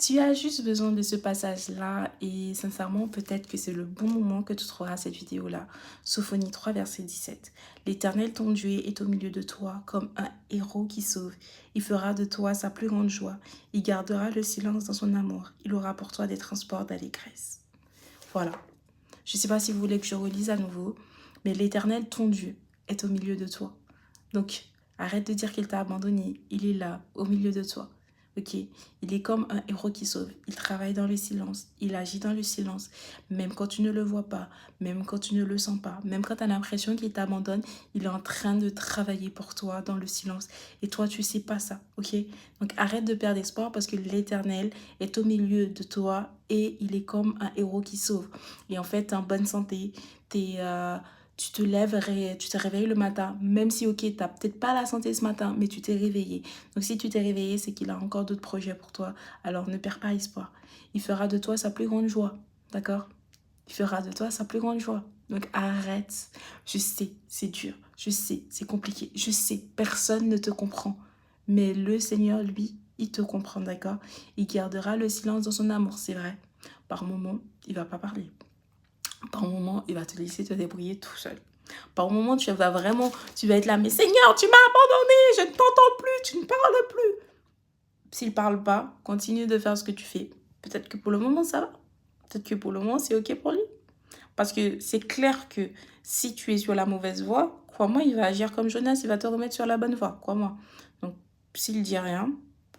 Tu as juste besoin de ce passage-là et sincèrement, peut-être que c'est le bon moment que tu trouveras cette vidéo-là. Sophonie 3, verset 17. L'Éternel, ton Dieu, est au milieu de toi comme un héros qui sauve. Il fera de toi sa plus grande joie. Il gardera le silence dans son amour. Il aura pour toi des transports d'allégresse. Voilà. Je ne sais pas si vous voulez que je relise à nouveau, mais l'Éternel, ton Dieu, est au milieu de toi. Donc, arrête de dire qu'il t'a abandonné. Il est là, au milieu de toi. Ok, il est comme un héros qui sauve. Il travaille dans le silence. Il agit dans le silence. Même quand tu ne le vois pas, même quand tu ne le sens pas, même quand tu as l'impression qu'il t'abandonne, il est en train de travailler pour toi dans le silence. Et toi, tu sais pas ça. Ok, donc arrête de perdre espoir parce que l'Éternel est au milieu de toi et il est comme un héros qui sauve. Et en fait, tu es en bonne santé. Tu te lèves, tu te réveilles le matin, même si, ok, tu n'as peut-être pas la santé ce matin, mais tu t'es réveillé. Donc, si tu t'es réveillé, c'est qu'il a encore d'autres projets pour toi. Alors, ne perds pas espoir. Il fera de toi sa plus grande joie, d'accord? Il fera de toi sa plus grande joie. Donc, arrête. Je sais, c'est dur. Je sais, c'est compliqué. Je sais, personne ne te comprend. Mais le Seigneur, lui, il te comprend, d'accord? Il gardera le silence dans son amour, c'est vrai. Par moments, il ne va pas parler. Par moment, il va te laisser te débrouiller tout seul. Par moment, tu vas être là, mais Seigneur, tu m'as abandonné, je ne t'entends plus, tu ne parles plus. S'il ne parle pas, continue de faire ce que tu fais. Peut-être que pour le moment, ça va. Peut-être que pour le moment, c'est OK pour lui. Parce que c'est clair que si tu es sur la mauvaise voie, crois-moi, il va agir comme Jonas, il va te remettre sur la bonne voie, crois-moi. Donc, s'il dit rien,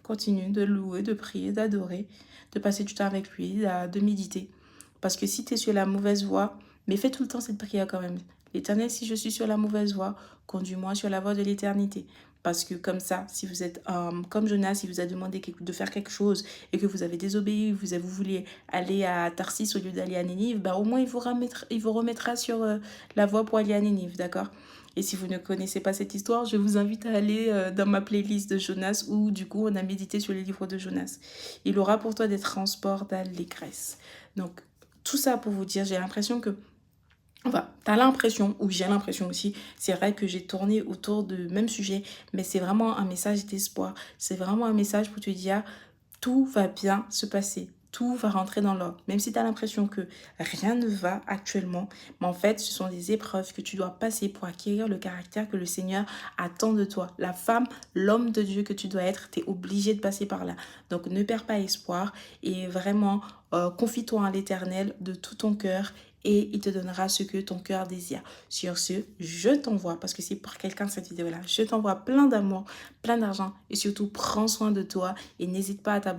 continue de louer, de prier, d'adorer, de passer du temps avec lui, de méditer. Parce que si tu es sur la mauvaise voie, mais fais tout le temps cette prière quand même. L'Éternel, si je suis sur la mauvaise voie, conduis-moi sur la voie de l'éternité. Parce que comme ça, si vous êtes comme Jonas, il vous a demandé de faire quelque chose et que vous avez désobéi, vous vouliez aller à Tarsis au lieu d'aller à Nénive, bah, au moins il vous remettra sur la voie pour aller à Nénive, d'accord? Et si vous ne connaissez pas cette histoire, je vous invite à aller dans ma playlist de Jonas où du coup on a médité sur les livres de Jonas. Il aura pour toi des transports d'allégresse. Donc tout ça pour vous dire, j'ai l'impression que enfin, tu as l'impression, ou j'ai l'impression aussi, c'est vrai que j'ai tourné autour du même sujet, mais c'est vraiment un message d'espoir. C'est vraiment un message pour te dire, tout va bien se passer. Tout va rentrer dans l'ordre. Même si tu as l'impression que rien ne va actuellement, mais en fait, ce sont des épreuves que tu dois passer pour acquérir le caractère que le Seigneur attend de toi. La femme, l'homme de Dieu que tu dois être, tu es obligé de passer par là. Donc, ne perds pas espoir et vraiment, confie-toi à l'Éternel de tout ton cœur et il te donnera ce que ton cœur désire. Sur ce, je t'envoie, parce que c'est pour quelqu'un cette vidéo-là, je t'envoie plein d'amour, plein d'argent et surtout prends soin de toi et n'hésite pas à t'abonner.